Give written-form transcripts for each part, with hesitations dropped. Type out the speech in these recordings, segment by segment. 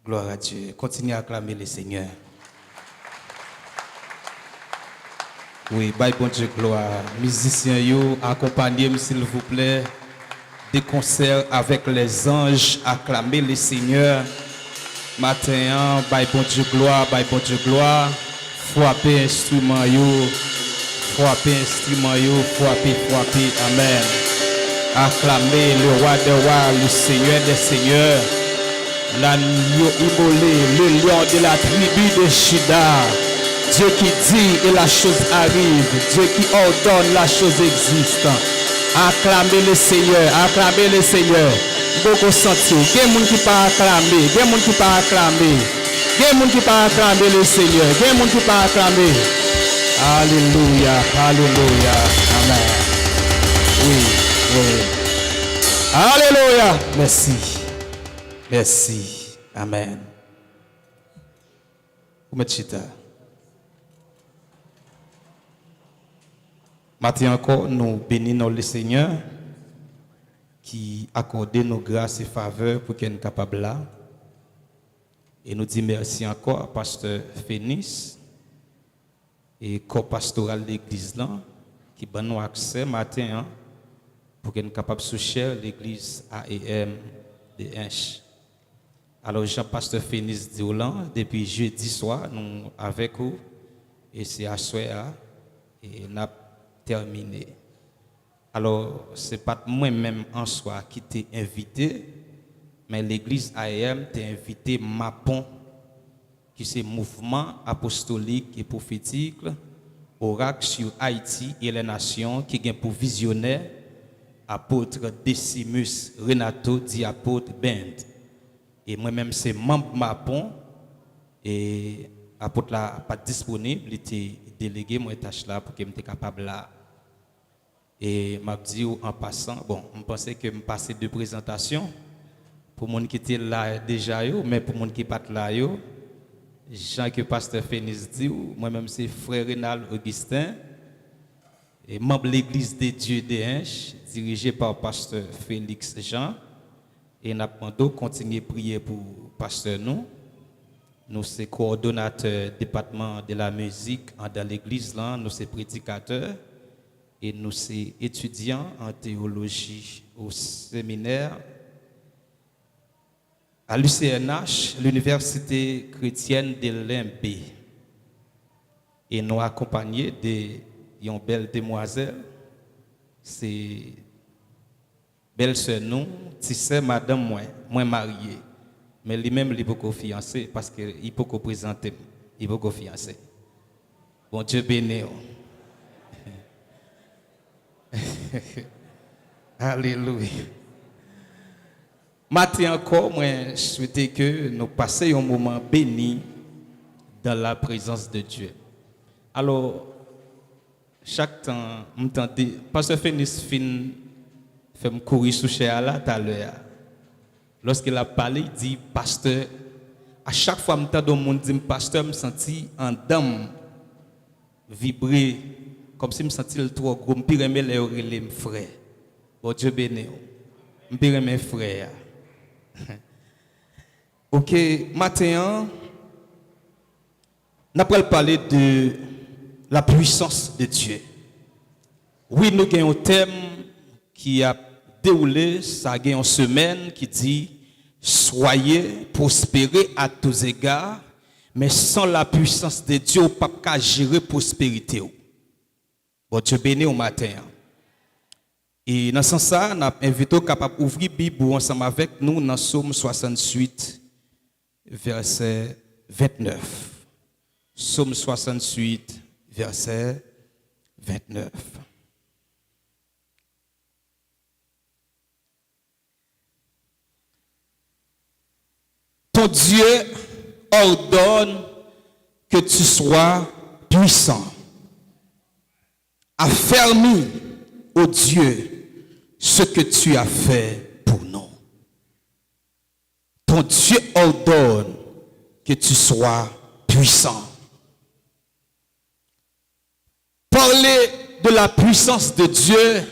Gloire à Dieu. Continuez à acclamer le Seigneur. Oui, bye bon Dieu, gloire. Musiciens, accompagnez-moi s'il vous plaît. Des concerts avec les anges, acclamer le Seigneur. Matin, bye bon Dieu, gloire, bye bon Dieu, gloire. Frappez instrument, frappez instrument, frappez, amen. Acclamez le roi des rois, le Seigneur des seigneurs. L'agneau immolé, le lion de la tribu de Juda. Dieu qui dit et la chose arrive. Dieu qui ordonne, la chose existe. Acclamez le Seigneur, acclamez le Seigneur. Beaucoup sentir. Il y a des gens qui ne pas acclamer, il y a des gens qui ne pas acclamer. Il y a des gens qui ne pas acclamer le Seigneur, il y a des gens qui ne pas acclamer. Alléluia, alléluia, amen. Oui. Alléluia, merci. Merci. Amen. Matin encore, nous bénissons le Seigneur qui accorde nos grâces et faveurs pour qu'il soit capable là. Et nous disons merci encore à Pasteur Phénix et corps pastoral de l'église là qui donne nous accès matin pour qu'il soit capable de soucher l'église AEM de Hinche. Alors, Jean-Pasteur Phénix dit depuis jeudi soir, nous avec vous, et c'est à soir, et nous avons terminé. Alors, ce n'est pas moi-même en soi qui t'ai invité, mais l'église AEM t'a invité MAPON, qui c'est mouvement apostolique et prophétique, oracle sur Haïti et les nations, qui est pour visionnaire, apôtre Decimus Renato, dit apôtre Bend. Et moi-même, c'est membre MAPON. Et apôtre là pas disponible, il était délégué moi tâche là pour que je sois capable là. Et m'a dit en passant, bon, je pensais que je passais deux présentations pour les gens qui étaient là déjà, mais pour les gens qui ne sont pas là, Jean que Pasteur Phénix dit, moi-même c'est frère Rénal Augustin, et membre de l'Église des Dieux de Hinche, dirigé par Pasteur Félix Jean. Et nous avons continué à prier pour Pasteur nous. Nous sommes coordonnateurs du département de la musique dans l'église, nous sommes prédicateurs et nous sommes étudiants en théologie au séminaire à l'UCNH, l'Université chrétienne de Limbé. Et nous accompagnés d'une belle demoiselle, c'est belle sœur nous, c'est madame moi mariée. Mais lui-même, il peut fiancé parce qu'il peut présenter, il peut fiancé. Bon Dieu béni. Alléluia. Matin encore, moi, je souhaitais que nous passions un moment béni dans la présence de Dieu. Alors, chaque temps, m'entendez, Pasteur Phénix fait me courir sous cher là tout à l'heure. Lorsqu'il a parlé, il dit pasteur. À chaque fois que je monde dit pasteur, je me senti en dame vibrer comme si je me sentais le trop gros. Je me remets les frères. Bon Dieu béni. Je me remets frères. Ok, maintenant, nous allons parler de la puissance de Dieu. Oui, nous avons un thème qui a déroulé, ça a une semaine qui dit soyez prospérés à tous égards, mais sans la puissance de Dieu, on ne peut pas gérer prospérité. Bon Dieu béni au matin. Et dans ce sens, nous avons invité capable d'ouvrir la Bible ensemble avec nous dans Psaume 68, verset 29. Psaume 68, verset 29. Ton Dieu ordonne que tu sois puissant. Affermis, ô Dieu, ce que tu as fait pour nous. Ton Dieu ordonne que tu sois puissant. Parler de la puissance de Dieu.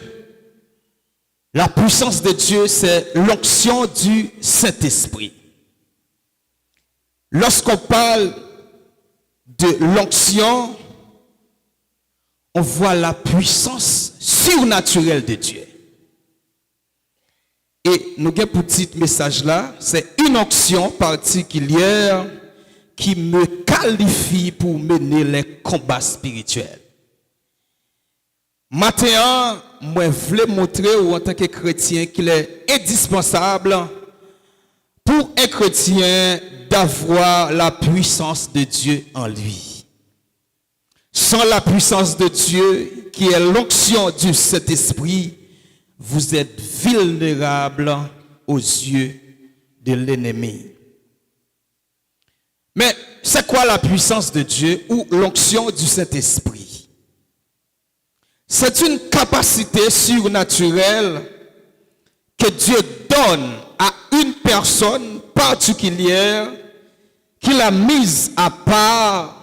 La puissance de Dieu, c'est l'onction du Saint-Esprit. Lorsqu'on parle de l'onction, on voit la puissance surnaturelle de Dieu. Et nous avons pour petit message là, c'est une onction particulière qui me qualifie pour mener les combats spirituels. Maintenant, moi, je voulais montrer en tant que chrétien qu'il est indispensable pour un chrétien d'avoir la puissance de Dieu en lui. Sans la puissance de Dieu, qui est l'onction du Saint-Esprit, vous êtes vulnérable aux yeux de l'ennemi. Mais c'est quoi la puissance de Dieu ou l'onction du Saint-Esprit? C'est une capacité surnaturelle que Dieu donne à une personne particulière qu'il a mise à part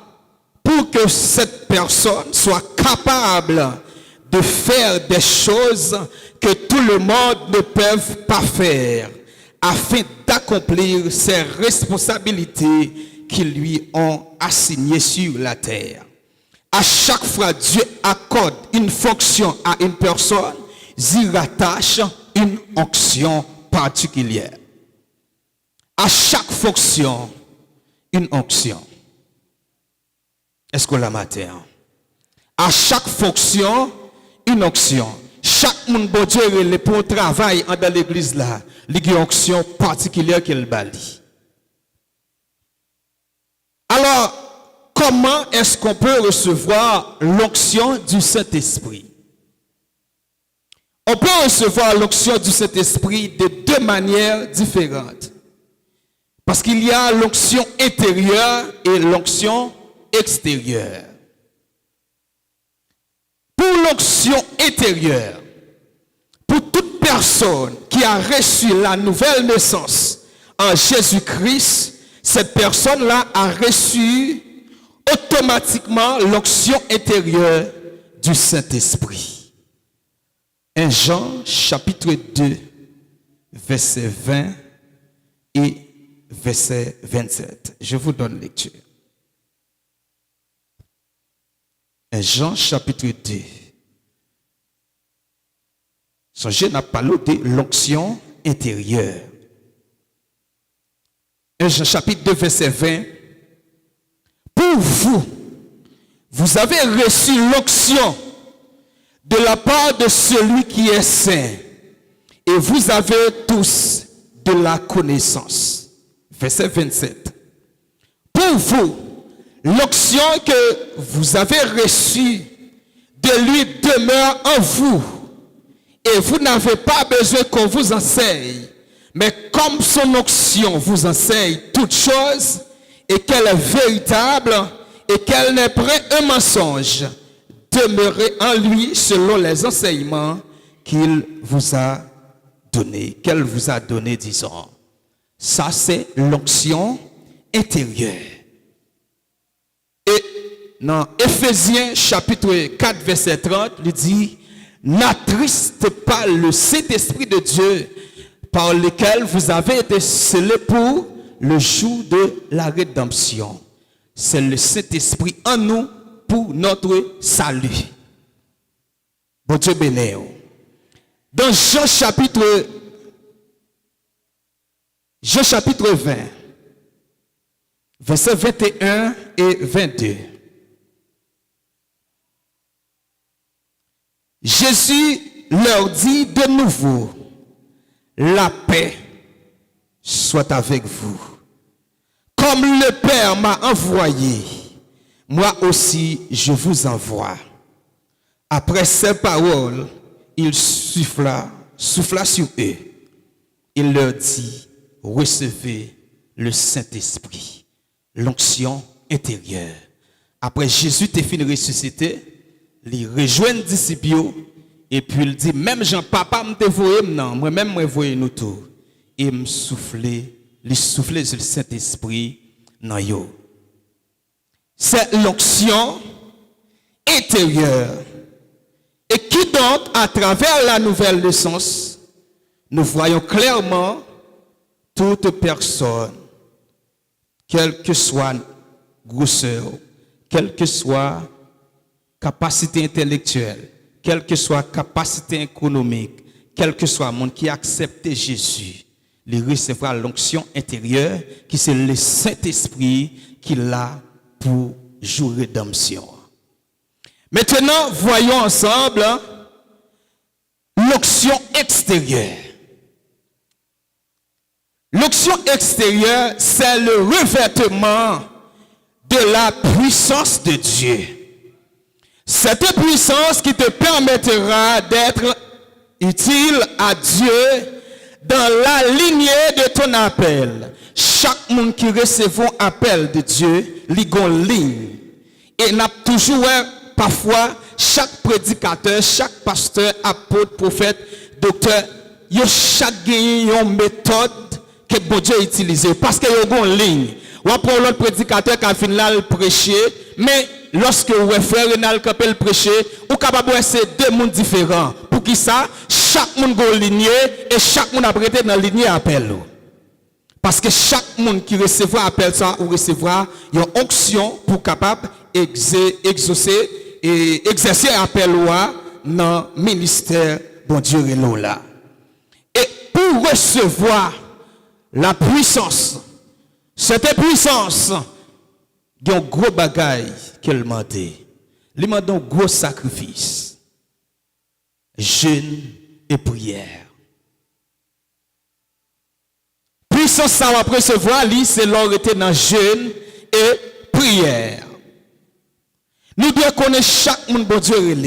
pour que cette personne soit capable de faire des choses que tout le monde ne peut pas faire afin d'accomplir ses responsabilités qui lui ont assignées sur la terre. À chaque fois, Dieu accorde une fonction à une personne, il rattache une onction particulière. À chaque fonction, une onction. Est-ce que la matin? À chaque fonction, une onction. Chaque monde bon Dieu le pour travail dans l'église là, il y a une onction particulière qu'il bali. Alors, comment est-ce qu'on peut recevoir l'onction du Saint-Esprit? On peut recevoir l'onction du Saint-Esprit de deux manières différentes. Parce qu'il y a l'onction intérieure et l'onction extérieure. Pour l'onction intérieure, pour toute personne qui a reçu la nouvelle naissance en Jésus-Christ, cette personne-là a reçu automatiquement l'onction intérieure du Saint-Esprit. 1 Jean chapitre 2, verset 20 et verset 27. Je vous donne lecture. 1 Jean chapitre 2. Songez, n'a parlé de l'onction intérieure. 1 Jean chapitre 2, verset 20. Pour vous, vous avez reçu l'onction de la part de celui qui est saint. Et vous avez tous de la connaissance. Verset 27. Pour vous, l'onction que vous avez reçue de lui demeure en vous. Et vous n'avez pas besoin qu'on vous enseigne. Mais comme son onction vous enseigne toutes choses, et qu'elle est véritable, et qu'elle n'est pas un mensonge, demeurez en lui selon les enseignements qu'il vous a donnés. Qu'elle vous a donné, disons. Ça, c'est l'onction intérieure. Et dans Éphésiens chapitre 4, verset 30, il dit, n'attriste pas le Saint-Esprit de Dieu par lequel vous avez été scellés pour le jour de la rédemption. C'est le Saint-Esprit en nous pour notre salut. Bon Dieu béni. Dans Jean chapitre 20, versets 21 et 22. Jésus leur dit de nouveau, la paix soit avec vous. Comme le Père m'a envoyé, moi aussi je vous envoie. Après ces paroles, il souffla sur eux. Il leur dit, recevez le Saint-Esprit, l'onction intérieure. Après Jésus était fini de ressusciter, il rejoint les disciples et puis il dit, même Jean, papa me dévoyé, non, moi-même me voyé nous tous. Et me souffler sur le Saint-Esprit dans yo. C'est l'onction intérieure. Et qui donc, à travers la nouvelle naissance, nous voyons clairement toute personne quelle que soit grosseur, quelle que soit capacité intellectuelle, quelle que soit capacité économique, quel que soit le monde qui accepte Jésus, il recevra l'onction intérieure qui c'est le Saint-Esprit qui l'a pour jour rédemption. Maintenant, voyons ensemble l'onction extérieure. L'onction extérieure, c'est le revêtement de la puissance de Dieu. Cette puissance qui te permettra d'être utile à Dieu dans la lignée de ton appel. Chaque monde qui recevra un appel de Dieu, il y a une ligne. Et n'a toujours, parfois, chaque prédicateur, chaque pasteur, apôtre, prophète, docteur, il y a chaque une méthode que bon Dieu utilise. Parce qu'il y a une ligne. On prend l'autre prédicateur qui a fini là le prêcher, mais lorsque vous frère Renal Capel prêcher, vous capable de c'est deux mondes différents. Pour qui ça? Chaque monde a une lignée et chaque monde a prêté dans la lignée appel. Parce que chaque monde qui recevra appel ça ou recevra une onction pour capable exaucer et exercer appel dans le ministère bon Dieu est là. Et pour recevoir la puissance, cette puissance, il y a un gros bagaille qu'elle m'a dit. Il m'a donné un gros sacrifice. Jeûne et prière. Puissance, ça va recevoir, c'est l'or était dans jeûne et prière. Nous devons connaître chaque monde, bon Dieu, il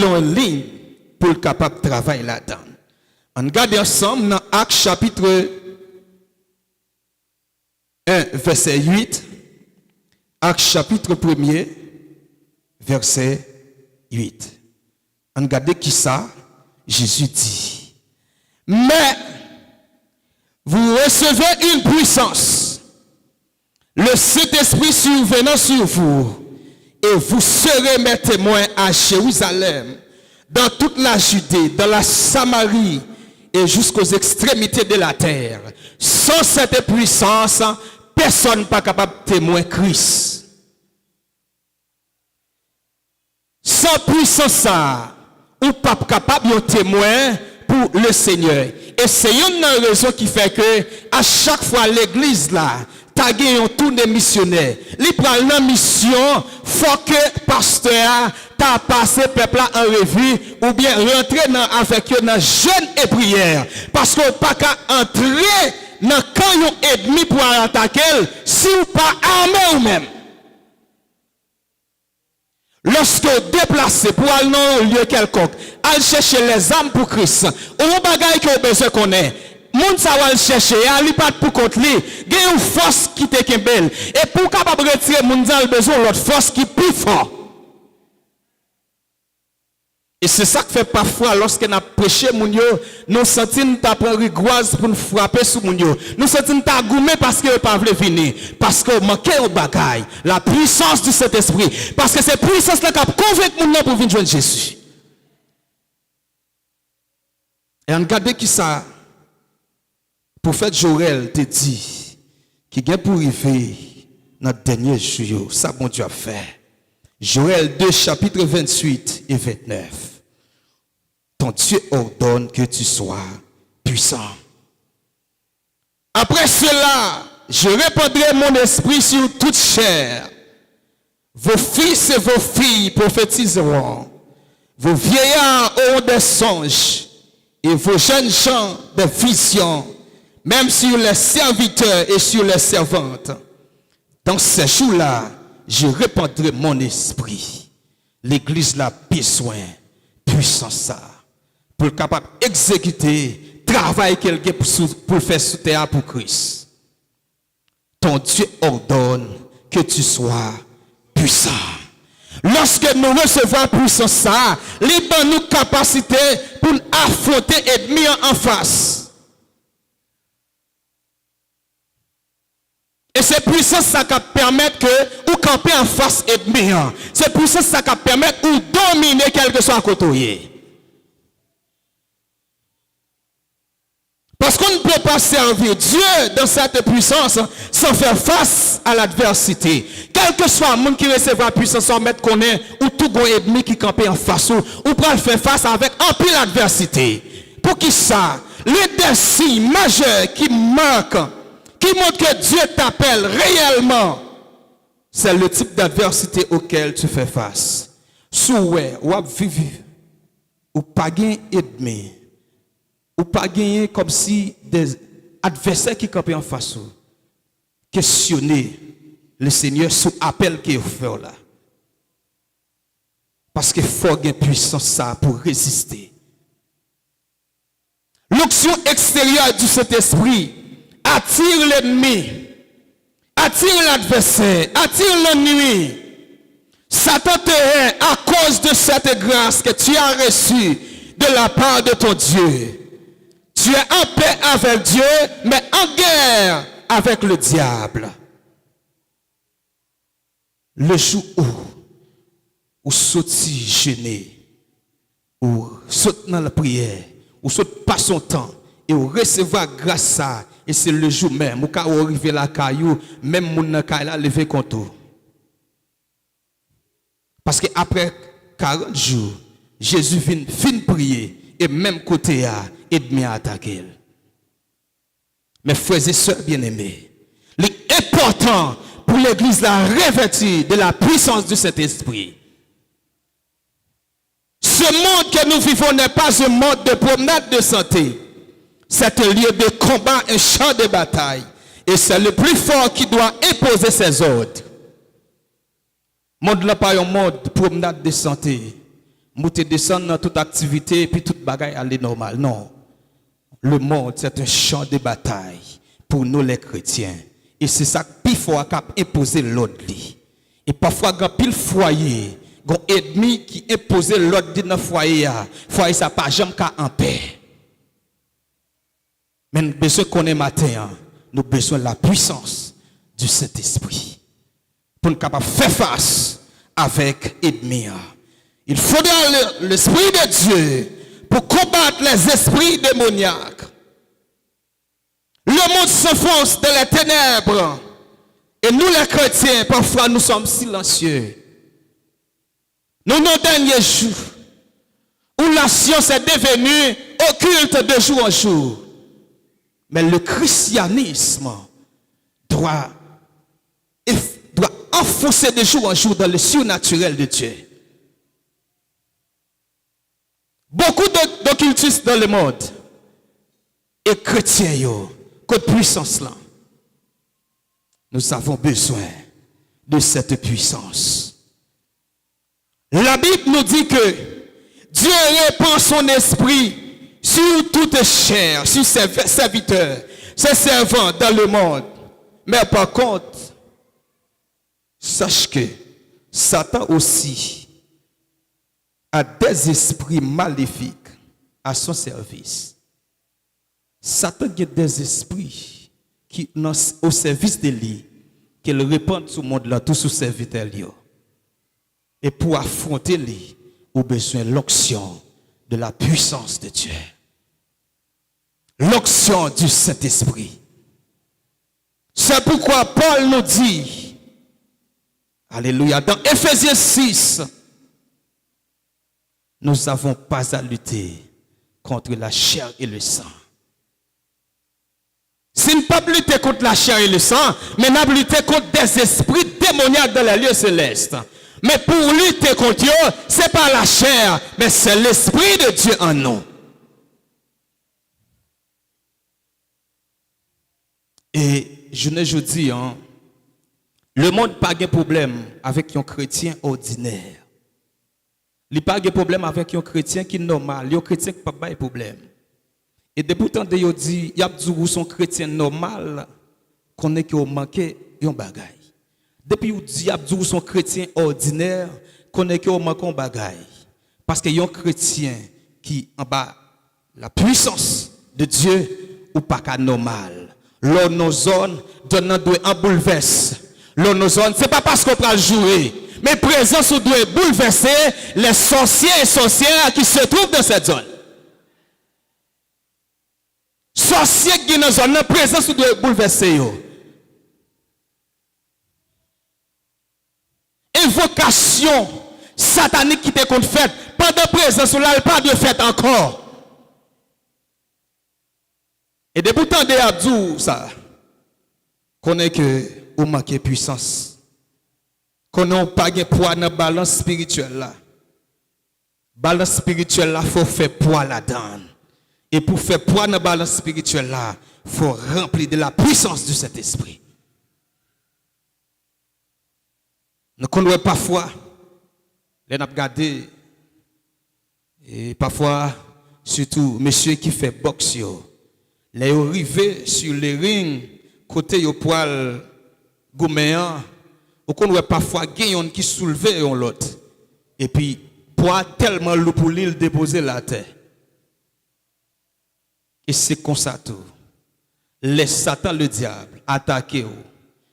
l'on ligne pour le capable de travailler là-dedans. On regarde ensemble dans Actes chapitre 1, verset 8. Actes chapitre 1er, verset 8. On regarde qui ça? Jésus dit. Mais vous recevez une puissance. Le Saint-Esprit survenant sur vous. Et vous serez mes témoins à Jérusalem, dans toute la Judée, dans la Samarie et jusqu'aux extrémités de la terre. Sans cette puissance, personne n'est pas capable de témoigner Christ. Sans puissance, ça, ou pas capable de témoin pour le Seigneur. Et c'est une raison qui fait que à chaque fois l'église là, t'as gagné un tour de missionnaires. Li prend la mission, faut que pasteur t'a passé peuple en revue ou bien rentrer avec eux dans jeûne et prière. Parce que pas qu'à entrer dans camp ennemi pour attaquer si ou pas armé ou même. Lorsque déplacé pour aller dans un lieu quelconque, aller chercher les âmes pour Christ, ou bagaille que vous besoin qu'on ait, moun sa va chercher, ali pas pour contre lui, il y a une force qui te kembel, et pour capable retirer moun sa besoin l'autre force qui plus fort. Et c'est ça que fait parfois lorsque nous prêché moun yo, nous sentons ta prendre rigoise pour nous frapper sur moun yo. Nous sentons ta goumé parce que pas veut venir, parce que manquait au bagaille, la puissance du Saint-Esprit, parce que c'est puissance là qui convainc moun pour venir joindre Jésus. Et on regarde qui ça prophète Joël te dit qui vient pour arriver dans le dernier jour, ça bon Dieu a fait. Joël 2, chapitre 28 et 29. Ton Dieu ordonne que tu sois puissant. Après cela, je répandrai mon esprit sur toute chair. Vos fils et vos filles prophétiseront. Vos vieillards auront des songes et vos jeunes gens des visions, même sur les serviteurs et sur les servantes. Dans ces jours-là, je répandrai mon esprit. L'église a besoin de puissance pour être capable d'exécuter travail quelqu'un pour faire sous terre pour Christ. Ton Dieu ordonne que tu sois puissant. Lorsque nous recevons puissance, libre nous capacité pour affronter l'ennemi en face. Et c'est puissance ça qui permet que ou camper en face ennemi. C'est puissance ça qui permet ou dominer quel que soit côté. Parce qu'on ne peut pas servir Dieu dans cette puissance sans faire face à l'adversité. Quel que soit le monde qui recevra la puissance, sans mettre qu'on est, ou tout bon ennemi qui campait en face, ou pour faire face avec un peu l'adversité. Pour qui ça? Les deux signes majeurs qui marquent, qui montrent que Dieu t'appelle réellement, c'est le type d'adversité auquel tu fais face. Souhait, ou vivre, ou pas gagner ennemi. Ou pas gagner comme si des adversaires qui campaient en face. Questionner le Seigneur sous appel qu'il fait là. Parce qu'il faut une puissance ça pour résister. L'onction extérieure du Saint-Esprit attire l'ennemi, attire l'adversaire, attire l'ennemi. Satan te hait à cause de cette grâce que tu as reçue de la part de ton Dieu. Tu es en paix avec Dieu, mais en guerre avec le diable. Le jour où sauter gêné, ou saute dans la prière, ou saute pas son temps, et ou recevoir grâce ça, et c'est le jour même, ou quand on arrive la caillou, même mon caillou a levé contre. Parce que après 40 jours, Jésus vient prier, et même côté à ennemi à attaquer. Mes frères et sœurs bien-aimés, l'important pour l'Église la revêtir de la puissance de cet esprit. Ce monde que nous vivons n'est pas un monde de promenade de santé. C'est un lieu de combat, un champ de bataille. Et c'est le plus fort qui doit imposer ses ordres. Le monde n'est pas un monde de promenade de santé. Nous te descendre dans toute activité et puis toute bagaille aller normal. Non. Le monde, c'est un champ de bataille pour nous les chrétiens. Et c'est ça qu'il faut imposer l'ordre. Et parfois, il y a pile foyer, il y a un ennemi qui impose l'ordre dans le foyer. Le foyer, ça n'a pas jamais en paix. Mais nous avons besoin qu'on ait matin, nous avons besoin de la puissance du Saint-Esprit. Pour nous capables faire face avec l'ennemi. Il faudra l'Esprit de Dieu pour combattre les esprits démoniaques. Le monde s'enfonce dans les ténèbres. Et nous les chrétiens, parfois nous sommes silencieux. Nous, nos derniers jours, où la science est devenue occulte de jour en jour. Mais le christianisme doit enfoncer de jour en jour dans le surnaturel de Dieu. Beaucoup d'occultistes dans le monde et chrétiens, que puissance là. Nous avons besoin de cette puissance. La Bible nous dit que Dieu répand son esprit sur toute chair, sur ses serviteurs, ses servants dans le monde. Mais par contre, sache que Satan aussi a des esprits maléfiques à son service. Satan a des esprits qui au service de lui, qu'il répand sur le monde là, tout sous serviteur. Et pour affronter lui, il a besoin de l'onction de la puissance de Dieu. L'onction du Saint-Esprit. C'est pourquoi Paul nous dit, alléluia, dans Éphésiens 6, nous n'avons pas à lutter contre la chair et le sang. Si nous ne pouvons pas lutter contre la chair et le sang, mais nous avons lutter contre des esprits démoniaques dans les lieux célestes. Mais pour lutter contre eux, ce n'est pas la chair, mais c'est l'Esprit de Dieu en nous. Et je ne dis, le monde n'a pas de problème avec un chrétien ordinaire. Il n'a pas de problème avec un chrétien qui est normal. Un chrétien qui n'a pas de problème. Et depuis tant de dit, il y a des chrétien normal qu'on est qui ont manqué un bagaille. Depuis il dit, il y a des chrétien ordinaire qu'on est qui ont manqué un bagaille. Parce qu'il y a un chrétien qui en bas la puissance de Dieu ou pas qu'à normal. L'on nos zones donne un bouleverse. L'on nos zones, c'est pas parce qu'on va jouer. Mais présence doit bouleverser les sorciers et sorcières qui se trouvent dans cette zone. Sorcier qui dans zone présence de bouleverser yo. Invocation satanique qui te compte fait pendant présence là pas de fête encore. Et de pourtant de Abdou ça connaît que ou manque puissance. Qu'on pas de poids dans balance spirituelle là. Balance spirituelle là faut faire poids là-dedans. Et pour faire poids dans la balance spirituelle là, il faut remplir de la puissance de cet esprit. Nous connaissons parfois, les n'a regardé, et parfois, surtout, monsieur qui fait boxe, les arrivés sur les rings, côté au poil gouméan, vous connaissez parfois gagnant qui soulevait l'autre. Et puis, poids tellement lourd pour l'île déposer la terre. Et c'est comme ça tout. Les Satan, le diable, attaquer,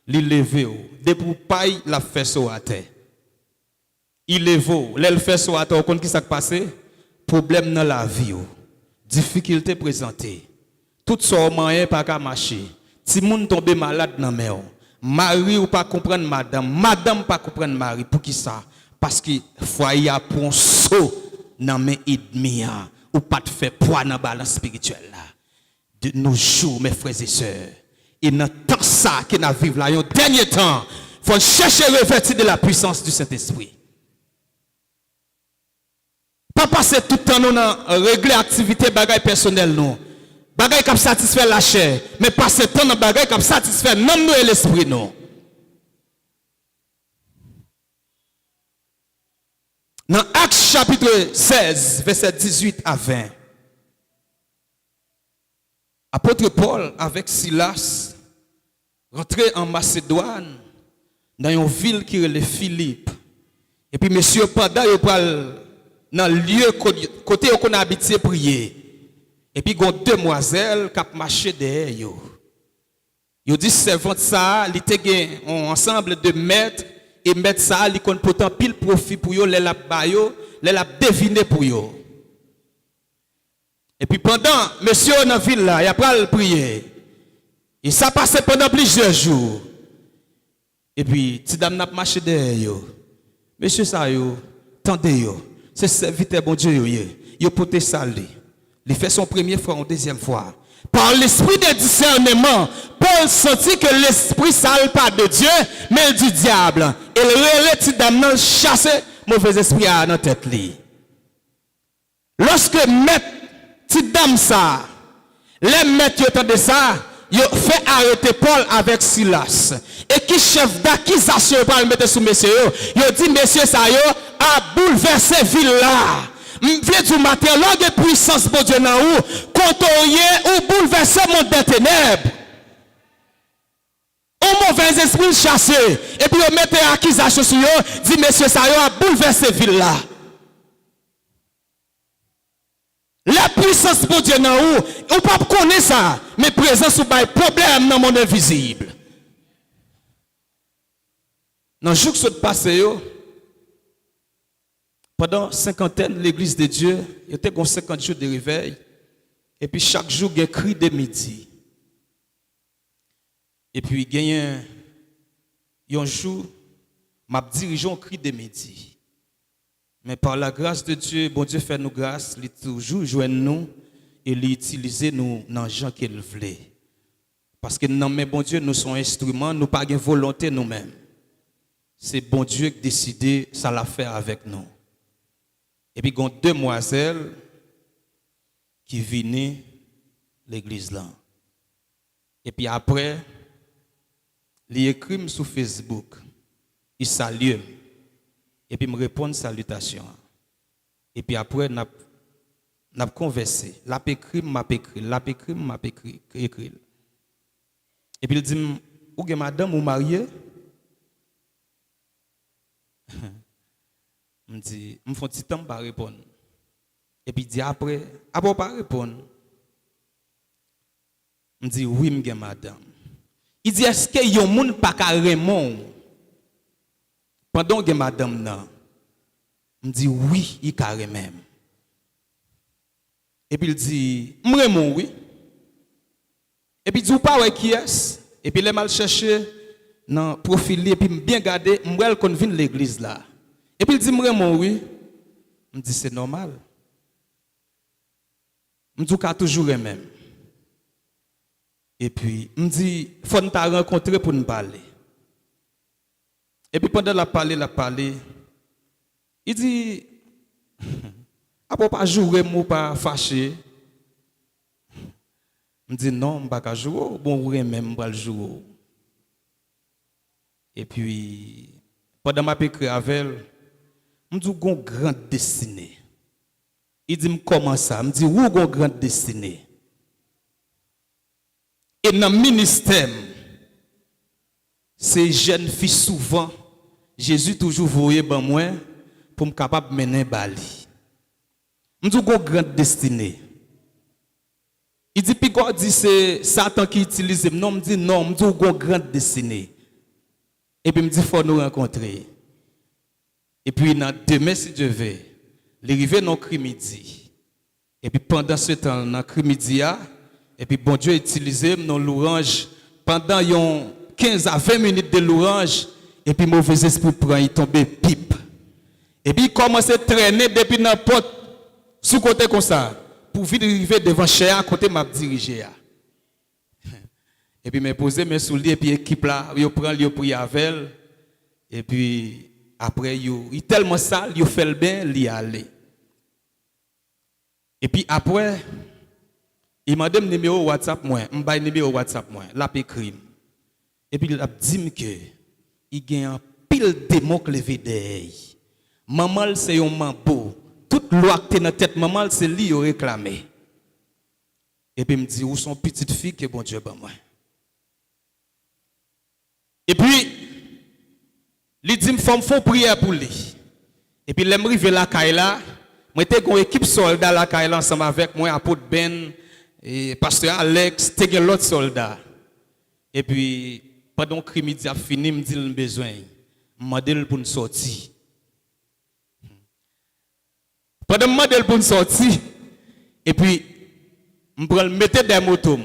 les lever, de pour paille la fesse à terre. Il lève, les fesse à terre, vous qui s'est passé? Problème dans la vie, difficulté présentée. Tout ça, moyen pas qu'à marcher. Si moun tombe malade dans mer, mari ou pas comprendre madame, madame pas comprendre mari, pour qui ça? Parce que foyer a pour un saut dans mes ennemis. Ou pas de faire poids dans la balance spirituelle là. De nos jours, mes frères et sœurs, et dans tant ça que nous vivons là, un dernier temps, il faut chercher à revêtir de la puissance du Saint-Esprit. Pas passer tout le temps dans régler l'activité bagaille personnelle non. Bagaille qui satisfait la chair, mais passer temps dans bagaille qui satisfait non nous et l'esprit non. Dans Actes chapitre 16, verset 18 à 20, apôtre Paul avec Silas rentré en Macédoine dans une ville qui est le Philippe. Et puis monsieur pendant il parle dans le lieu côté où on a habité prier. Et puis il y a deux demoiselles qui ont marché derrière yo. Yo dit servante ça, il était ensemble de maîtres. Et mettre ça, il compte pourtant pile profit pour eux, les l'a deviné pour eux. Et puis pendant, monsieur dans la ville là, il a pas le prier. Et ça passait pendant plusieurs jours. Et puis, ti dame n'a marché derrière eux. Monsieur ça yo, tendez yo. C'est serviteur bon Dieu yo. Yo pote ça li. Il fait son première fois, en deuxième fois. Par l'esprit de discernement, Paul sentit que l'esprit sale pas de Dieu, mais du diable. Et le relais de dame chassé mauvais esprit à dans tête li. Lorsque maître petite dame ça, les maîtres de ça, ils fait arrêter Paul avec Silas. Et qui chef d'accusation pour le mettre sous messieurs, il dit messieurs ça a bouleversé ville là. M'vle du matin, l'orgue puissance pour Dieu dans ou, contourner ou bouleverser mon des ténèbres. Un mauvais esprit chassé. Et puis on mette accusation sur eux, dit monsieur ça a bouleversé ville là. La puissance pour Dieu dans ou, on pas connaître ça, mais présence ou pas problème dans le monde invisible. Dans le jour que ça passe pendant cinquantaine, l'église de Dieu, il y a 50 jours de réveil. Et puis chaque jour, il y a un cri de midi. Et puis il y a un jour, m'a dirigé un cri de midi. Mais par la grâce de Dieu, bon Dieu fait nous grâce, il toujours joindre nous et il utilise nous dans les gens qu'il voulait. Parce que non, mais bon Dieu, nous sommes instruments, nous pas de volonté nous-mêmes. C'est bon Dieu qui décide, ça l'a fait avec nous. Et puis, il y a deux demoiselles qui viennent l'église là. Et puis après, ils écrivent sur Facebook, ils saluent. Et puis, ils me répondent salutation. Et puis après, nous avons conversé. L'a écrit, m'a écrit, l'a écrit, m'a écrit. Et puis, il dit, où est madame ou mariée? Je dis, je fais un petit temps pour répondre. Et puis, il dit après, après, pas répondre. Je dis, oui, je madame. Il dit, est-ce qu'il y a un monde pas carrément? Pendant que madame, non. Je dis, oui, il carré même. Et puis, il dit, je oui. Et puis dit pas ouais qui est. Et puis les mal chercher dans profil et puis bien garder, m'wel qu'on vient l'église là. Et puis il dit vraiment oui. Me dit c'est normal. Me dit qu'a toujours même. Et puis me dit faut nous ta rencontrer pour nous parler. Et puis pendant la parler, il dit après pas jouer moi pas fâché. Me dit non, pas ka jouer, bon ouais même pas le jouer. Et puis pendant m'a écrit avec elle, me dit gon grande destinée. Il dit comment ça? Me dit où gon grande destinée. Et dans le ministère, ces jeunes filles souvent, Jésus toujours voyait ben moi pour me capable de mener bali. Me dit gon grande destinée. Il dit puis God dit c'est Satan qui utilise non me dit non me dit gon grande destinée. Et puis me dit faut nous rencontrer. Et puis dans demain si Dieu veut, l'arrivée dans midi. Et puis pendant ce temps dans midi et puis bon Dieu utilisé dans l'orange pendant 15 à 20 minutes de l'orange et puis mauvais esprit prend il tombe pipe. Et puis il commence à traîner depuis n'importe sous côté comme ça pour vite arriver devant chez à côté m'a diriger. Et puis me poser mes souliers et puis équipe là, yo prend yo prier avec elle et puis après il tellement sale, il fait le bien, il y aller. Et puis après il m'a donné numéro WhatsApp moi, m'ba numéro WhatsApp moi, l'a écrit. Et puis il a dit que il gagne un pile démon levé d'œil. Maman c'est un mambo. Toute loi qui est dans tête maman c'est lui qui réclamé. Et puis il me dit où sont petite fille que bon Dieu ban moi. Et puis il dit faut me prière pour lui. Et puis l'aime river la caille là, moi j'étais une équipe soldat la caille là ensemble avec moi apôtre Ben et pasteur Alex, t'es l'autre soldat. Et puis pendant que midi a fini, me dit le besoin, modèle pour nous sortir. Pendant modèle pour nous sortir et puis me prend mettre des motos.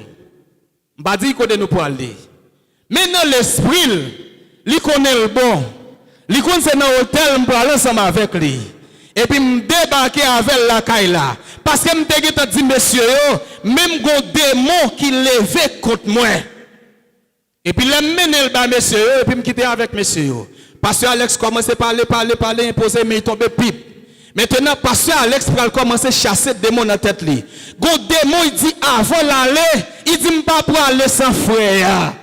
M'a dit qu'on nous pour aller. Mais dans l'esprit, il connaît le bon. Il connaît c'est dans l'hôtel, me aller ensemble avec lui. Et puis me débarquer avec la caille là. Parce que me dit monsieur même gon démon qui levé contre moi. Et puis le mener le bas monsieur et puis me quitter avec monsieur. Pasteur Alex commence à parler, imposer mais il tombe pipe. Maintenant pasteur Alex va commencer à chasser démon dans tête lui. Gon démon il dit avant l'aller, il dit pas pour aller sans frère.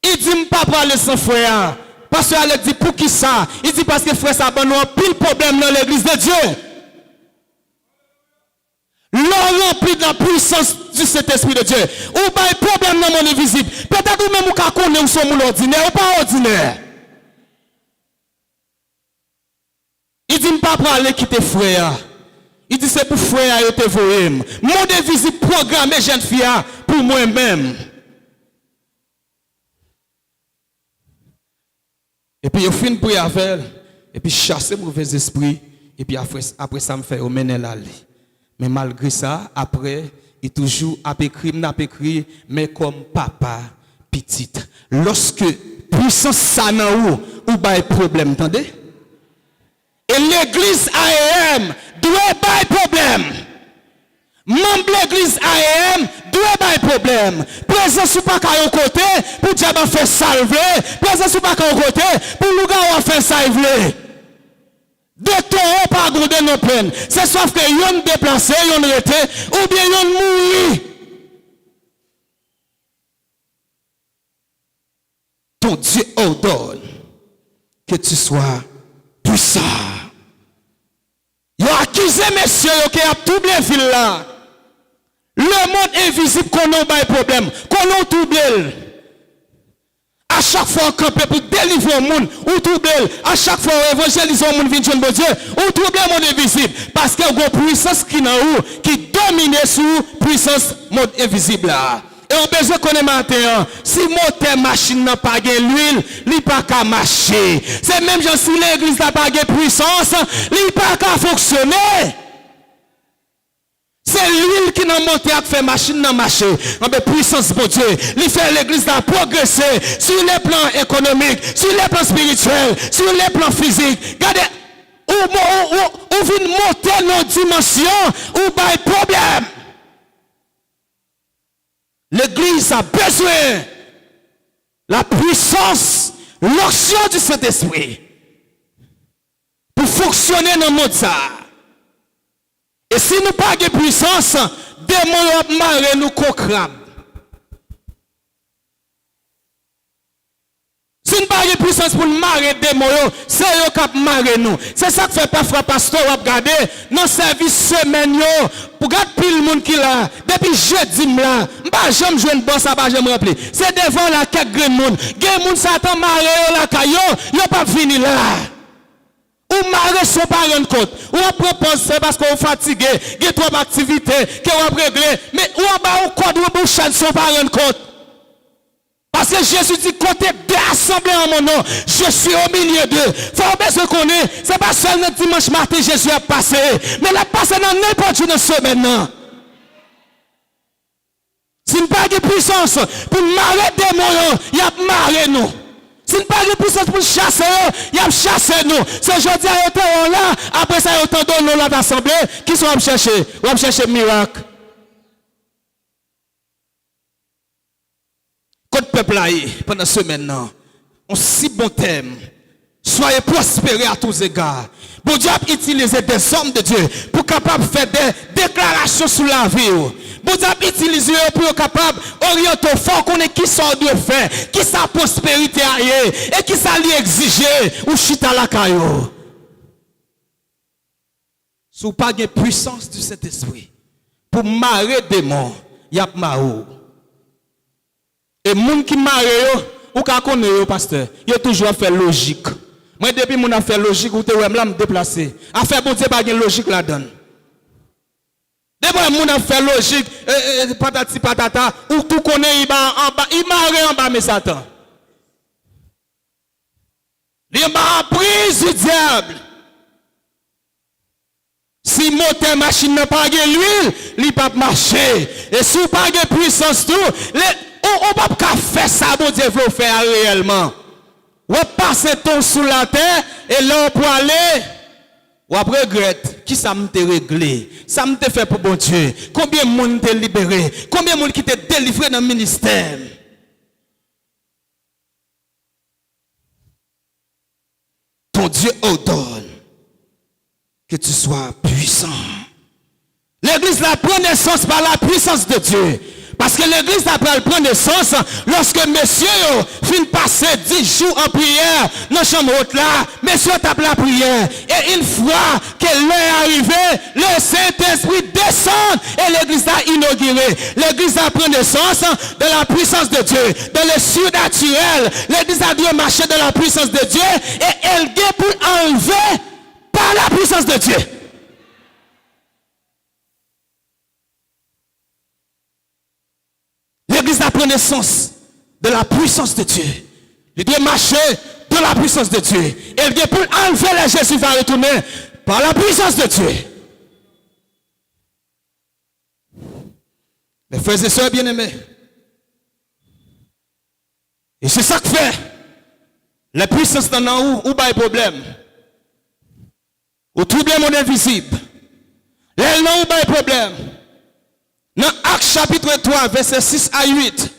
Il dit pas pour aller sans frère. Pasteur Alex dit pour qui ça? Il dit parce que frère ça a un pile problème dans l'église de Dieu. L'on remplit de la puissance du Saint-Esprit de Dieu. Ou pas un problème dans le monde invisible. Peut-être ou même ou qu'à connaître ou son monde ordinaire ou pas ordinaire. Il dit pas pour aller quitter frère. Il dit c'est pour frère et te voyer. Monde invisible programmé jeune fille pour moi-même. Et puis il fin prier avec elle et puis chasser mauvais esprit et puis après ça me fait mener l'aller. Mais malgré ça, après, il toujours a écrit, mais comme papa, petite. Lorsque puissance ça n'a ou pas problème, entendez? Et l'église AEM doit pas problème. Membre de l'église AEM doit pas problème. Présence ou pas qu'à un côté, pour diable faire salver. Présence ou pas qu'à un côté, pour nous gars faire salver. De ton pas goûter nos peines. C'est sauf que yon déplacé, yon rete, ou bien yon mouri. Ton Dieu ordonne que tu sois puissant. Yon accusé messieurs qui a tout bien ville là. Le monde invisible qu'on a pas de problème, qu'on a tout bien. À chaque fois on campe pour délivrer le monde, ou trouble. À chaque fois on évangélise le monde, vient de bon Dieu, ou trouble le monde invisible. Parce qu'il y a une puissance qui domine sur puissance monde invisible là. Et on besoin connaître matin, si moteur machine n'a pas de l'huile, il n'a pas qu'à marcher. C'est même genre si l'église n'a pas de puissance, il n'a pas qu'à fonctionner. C'est l'huile qui n'a monté à faire machine dans marché. En puissance pour Dieu. Il fait l'église à progresser sur les plans économiques, sur les plans spirituels, sur les plans physiques. Regardez, où vient monter nos dimensions, où pas de problème. L'église a besoin la puissance, l'action du Saint-Esprit pour fonctionner dans le monde ça. Et si nous pas de puissance, démons marrer nous concrabe. Si nous pas de puissance pour marrer démons, c'est eux qui marrer nous. C'est ça que fait parfois pasteur ou regarder dans service semaine pour regarder pile monde qui là depuis jeudi là, pas jamais joindre bon ça pas jamais rempli. C'est devant la quelques grand monde. Grand monde Satan marrer la caillou, yo pas fini là. Ou marrer son pas rendre compte. Ou on propose c'est parce qu'on fatigué, il y a trop d'activités que on régler, mais ou on ba au code ou bouche son pas rendre compte. Parce que Jésus dit, côté deux assemblées en mon nom, je suis au milieu d'eux. Faut bien se connaître, c'est pas seulement dimanche matin Jésus a passé, mais il a passé dans n'importe une semaine. Si nous n'avons pas de puissance pour marrer des démons, il y a marrer nous. Si nous n'avons pas de puissance pour chasser, il y a chasser nous. C'est aujourd'hui à l'automne là, après ça, il y a autant de l'autre assemblée qui sont chercher. On va chercher miracle. Quand le peuple a pendant ce semaine, on si bon thème. Soyez prospérés à tous égards. Bon Dieu a utilisé des hommes de Dieu pour capable faire des déclarations sur la vie. Bon Dieu a utilisé pour être capable d'orienter au fort qu'on est qui sort de faire, qui sa prospérité aille et qui ça lui exiger ou chita la caillou. Si vous n'avez pas de puissance du Saint-Esprit pour marrer des démons, il y a marre. Et les gens qui marrent, ou qui connaissent, pasteur, ils ont toujours fait logique. Moi, depuis que je fait logique, ou te me déplacer. À faire bon Dieu, pas de logique là-dedans. Depuis que je fait logique, patati patata, ou tout connaît, il marre en bas, mais Satan. Il m'a prise du diable. Si moteur machine n'a pas de l'huile, il ne peut pas marcher. Et si vous n'avez pas de puissance, tout, on ne peut pas faire ça, bon Dieu veut faire réellement. On passe ton sous la terre et là pour aller, on regrette. Qui ça m'a réglé? Ça m'a fait pour bon Dieu. Combien de monde t'a libéré? Combien de monde qui t'a délivré dans le ministère? Ton Dieu ordonne que tu sois puissant. L'église la prend naissance par la puissance de Dieu. Parce que l'église après elle prend naissance lorsque messieurs fin passer 10 jours en prière dans la chambre haute là, messieurs tapent la prière. Et une fois que l'heure est arrivée, le Saint-Esprit descend et l'église a inauguré. L'église a pris naissance de la puissance de Dieu, dans le surnaturel. L'église a dû marcher dans la puissance de Dieu et elle est pour enlever par la puissance de Dieu. L'église a pris naissance de la puissance de Dieu. Il doit marcher de la puissance de Dieu. Elle doit pour enlever les Jésus va retourner par la puissance de Dieu. Mes frères et sœurs bien-aimés. Et c'est ça que fait. La puissance dans nous, où pas de problème. Ou trouble monde invisible. Elle n'a pas de problème. Dans Actes chapitre 3, verset 6 à 8.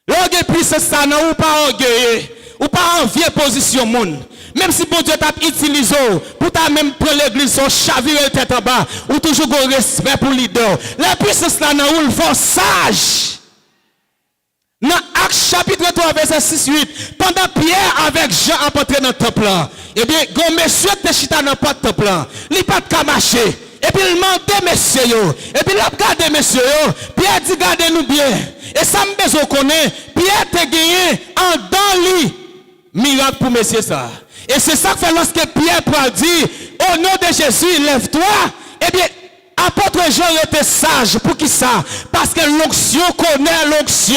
L'orgueil puissance ça n'a pas orgueillé, ou pas envier position monde. Même si bon Dieu t'a utilisé pour ta même prendre l'église au chavirer tête en bas, ou toujours un respect pour leader. La puissance là n'a ou le sage. Dans Actes chapitre 3, verset 6-8, pendant Pierre avec Jean a entré dans le temple là, eh bien, grand monsieur te chita dans le temple là, il pas de marcher. Et puis il mandait messieurs, et puis il a regardé messieurs, Pierre dit gardez-nous bien. Et ça me besoin connaître, Pierre te gagné en dans lui. Miracle pour messieurs ça. Et c'est ça que fait lorsque Pierre prend dit, au nom de Jésus, lève-toi. Eh bien, apôtre Jean était sage. Pour qui ça? Parce que l'onction connaît l'onction.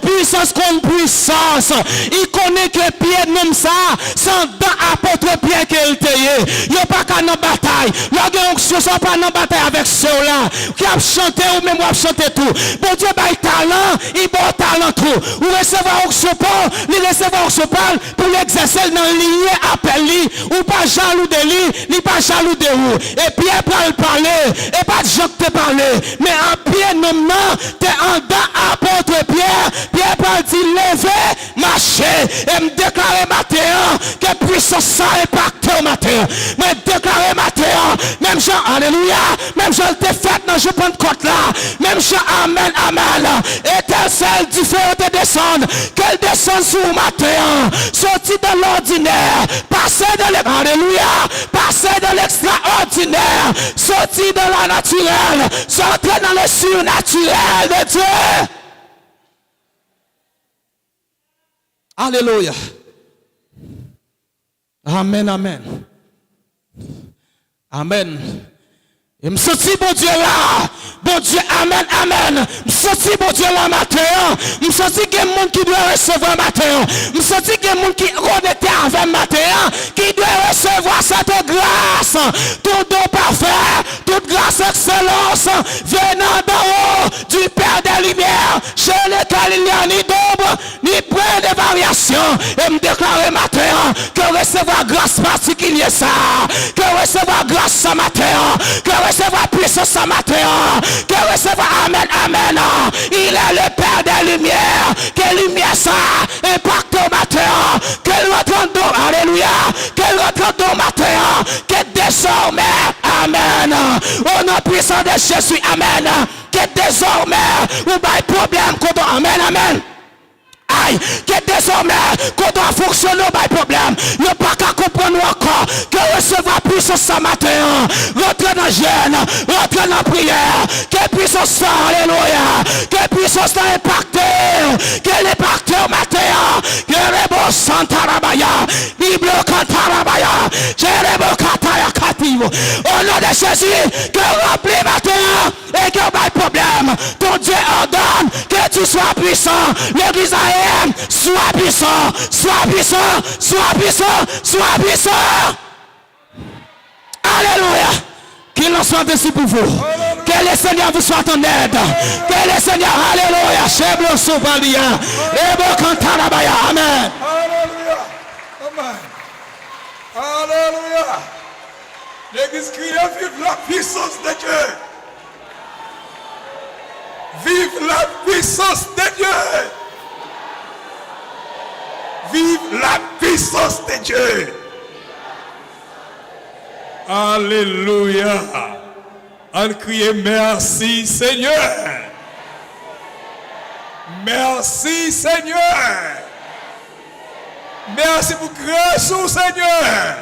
Puissance contre puissance. Il connaît que Pierre nomme ça. Sans dans apôtre Pierre qu'il était. Il n'y a pas qu'à dans bataille. L'onction sont pas dans bataille avec ceux-là. Qui a chanté ou même a chanté tout. Bon Dieu, bah, il talent. Il bon talent tout. Ou recevoir onction Paul. Il recevoir onction Paul pour l'exercer dans lié appel lui. Ou pas jaloux de lui. Ni pas jaloux de vous. Et Pierre prend le parler. Et pas de gens te parler. Mais en Pierre nomme t'es en dans apôtre Pierre. Pierre parle dit lever, marcher. Et me déclarer matin que puissance ça impacte au matin. Me déclarer matin. Même Jean, alléluia. Même Jean te fait dans je prends côte là. Même Jean, amen, amen. Étincelle du feu de descendre. Qu'elle descende sur le matin. Sorti de l'ordinaire. Passer dans alléluia. Passer dans l'extraordinaire. Sorti de la naturelle. Sortir dans le surnaturel de Dieu. Alléluia. Amen, amen. Amen. Et me senti bon Dieu là. Bon Dieu, amen, amen. Me senti bon Dieu là matin. Me senti qu'il y a un monde qui doit recevoir matin. Me senti qu'il y a un monde qui connecté avec matin. Qui doit recevoir cette grâce. Tout don parfait. Toute grâce excellence. Venant d'en haut du Père des Lumières. Chez lequel il n'y a ni d'ombre, ni point de variation. Et me déclarer matin que recevoir grâce particulière ça. Que recevoir grâce ce matin. Que recevoir puissance ce matin. Que recevoir amen, amen. Il est le Père des Lumières. Que lumière ça impacte au matin. Qu'elle rentre dans, alléluia. Qu'elle rentre dans matin. Que désormais, amen. Au nom puissant de Jésus, amen. Que désormais, ou pas de problème, amen, amen. Aïe, que désormais, quand on a fonctionné, pas de problème. Il n'y a pas qu'à comprendre encore que recevoir puissance ce matin. Rentrer dans le jeûne, rentrer dans la prière. Que puissance ça, alléluia. Que puissance ça impacté. Qu'elle impacte au matin. Que rebo santarabaya. Bible cantarabaya. Jerebo kataya kativo. Au nom de Jésus, que remplis matin. Et que pas de problème. Ton Dieu ordonne que tu sois puissant. L'église sois puissant, sois puissant, sois puissant, sois puissant. Alléluia. Qu'il en soit ainsi pour vous. Que le Seigneur vous soit en aide. Que le Seigneur, alléluia, cheblo sovalia. Ebo cantarabaya. Amen. Alléluia. Amen. Alléluia. L'église crie, vive la puissance de Dieu. Vive la puissance de Dieu. Vive la puissance de Dieu. Alléluia. On crie merci Seigneur. Merci Seigneur. Merci pour grâce au Seigneur.